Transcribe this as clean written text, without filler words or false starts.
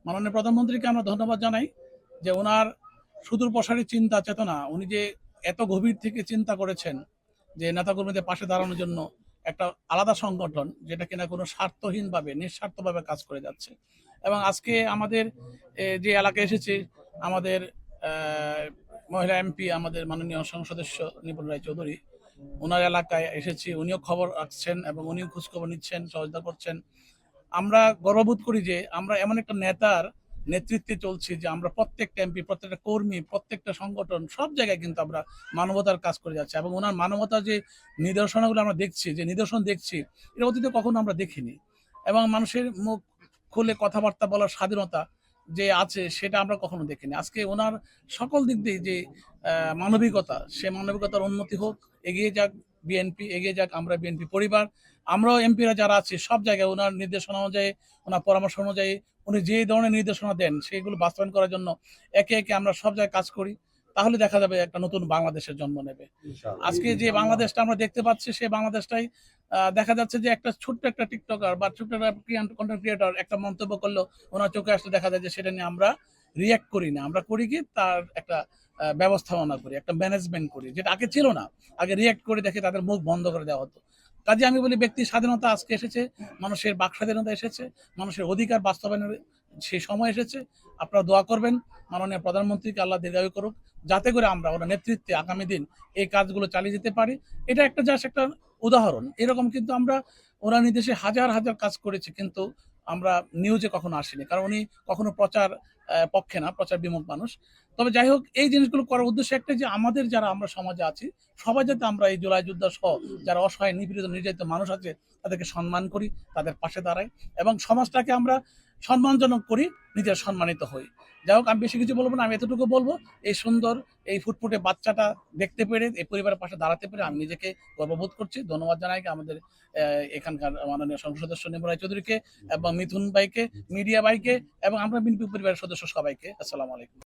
মাননীয় প্রধানমন্ত্রীকে আমরা ধন্যবাদ জানাই যে ওনার সুদূর প্রসারী চিন্তা চেতনা, উনি যে এত গভীর থেকে চিন্তা করেছেন যে নেতাকর্মীদের পাশে দাঁড়ানোর জন্য একটা আলাদা সংগঠন যেটা কিনা কোনো স্বার্থহীনভাবে নিঃস্বার্থভাবে কাজ করে যাচ্ছে। এবং আজকে আমাদের যে এলাকায় এসেছে আমাদের মহিলা এমপি, আমাদের মাননীয় সংসদ সদস্য নিপুণ রায় চৌধুরী, ওনার এলাকায় এসেছি, উনিও খবর রাখছেন এবং উনিও খোঁজখবর নিচ্ছেন, সহযোগিতা করছেন। আমরা গর্ববোধ করি যে আমরা এমন একটা নেতার নেতৃত্বে চলছি যে আমরা প্রত্যেকটা এমপি, প্রত্যেকটা কর্মী, প্রত্যেকটা সংগঠন সব জায়গায় কিন্তু আমরা মানবতার কাজ করে যাচ্ছি। এবং ওনার মানবতার যে নিদর্শনগুলো আমরা দেখছি, যে নিদর্শন দেখছি, এটা অতীতে কখনো আমরা দেখিনি। এবং মানুষের মুখ খুলে কথাবার্তা বলার স্বাধীনতা যে আছে সেটা আমরা কখনো দেখিনি। আজকে ওনার সকল দিক দিয়ে যে মানবিকতা, সে মানবিকতার উন্নতি হোক, এগিয়ে যাক বিএনপি, এগিয়ে যাক আমরা বিএনপি পরিবার। আমরাও এমপিরা যারা আছি সব জায়গায় ওনার নির্দেশনা অনুযায়ী, ওনার পরামর্শ অনুযায়ী উনি যে ধরনের নির্দেশনা দেন সেগুলো বাস্তবায়ন করার জন্য একে একে আমরা সব জায়গায় কাজ করি। তাহলে দেখা যাবে একটা নতুন বাংলাদেশের জন্ম নেবে। আজকে যে বাংলাদেশটা আমরা দেখতে পাচ্ছি সেই বাংলাদেশটাই দেখা যাচ্ছে যে একটা ছোট্ট একটা টিকটকার বা ছোট্ট একটা কন্টেন্ট ক্রিয়েটর একটা মন্তব্য করলো, ওনার চোখে আসলে দেখা যায় যে সেটা নিয়ে আমরা রিয়াক্ট করি না। আমরা করি কি, তার একটা ব্যবস্থাপনা করি, একটা ম্যানেজমেন্ট করি, যেটা আগে ছিল না। আগে রিয়াক্ট করে দেখে তাদের মুখ বন্ধ করে দেওয়া হতো। কাজে আমি বলি ব্যক্তির স্বাধীনতা আজকে এসেছে, মানুষের বাক স্বাধীনতা এসেছে, মানুষের অধিকার বাস্তবায়নের সেই সময় এসেছে। আপনারা দোয়া করবেন মাননীয় প্রধানমন্ত্রীকে আল্লাহ দীর্ঘায়ু করুক, যাতে করে আমরা ওনার নেতৃত্বে আগামী দিন এই কাজগুলো চালিয়ে যেতে পারি। এটা একটা জাস্ট একটা উদাহরণ। এরকম কিন্তু আমরা ওনার নির্দেশে হাজার হাজার কাজ করেছি, কিন্তু আমরা নিউজে কখনো আসিনি, কারণ উনি কখনো প্রচার পক্ষে না, প্রচার বিমুখ মানুষ। তবে যাই হোক, এই জিনিসগুলো করার উদ্দেশ্য একটা যে আমাদের যারা আমরা সমাজে আছি সবাই যাতে আমরা এই জুলাই যোদ্ধা সহ যারা অসহায় নিপীড়িত নির্যাতিত মানুষ আছে তাদেরকে সম্মান করি, তাদের পাশে দাঁড়াই এবং সমাজটাকে আমরা সম্মানজনক করি, নিজের সম্মানিত হই। যাই হোক, আমি বেশি কিছু বলবো না, আমি এতটুকু বলবো, এই সুন্দর এই ফুটফুটে বাচ্চাটা দেখতে পেরে, এই পরিবারের পাশে দাঁড়াতে পেরে আমি নিজেকে গর্ববোধ করছি। ধন্যবাদ জানাই আমাদের এখানকার মাননীয় সংসদ সদস্য নিপুণ রায় চৌধুরীকে এবং মিথুন ভাইকে, মিডিয়া ভাইকে এবং আমরা বিএনপি পরিবারের সদস্য সবাইকে। আসসালামু আলাইকুম।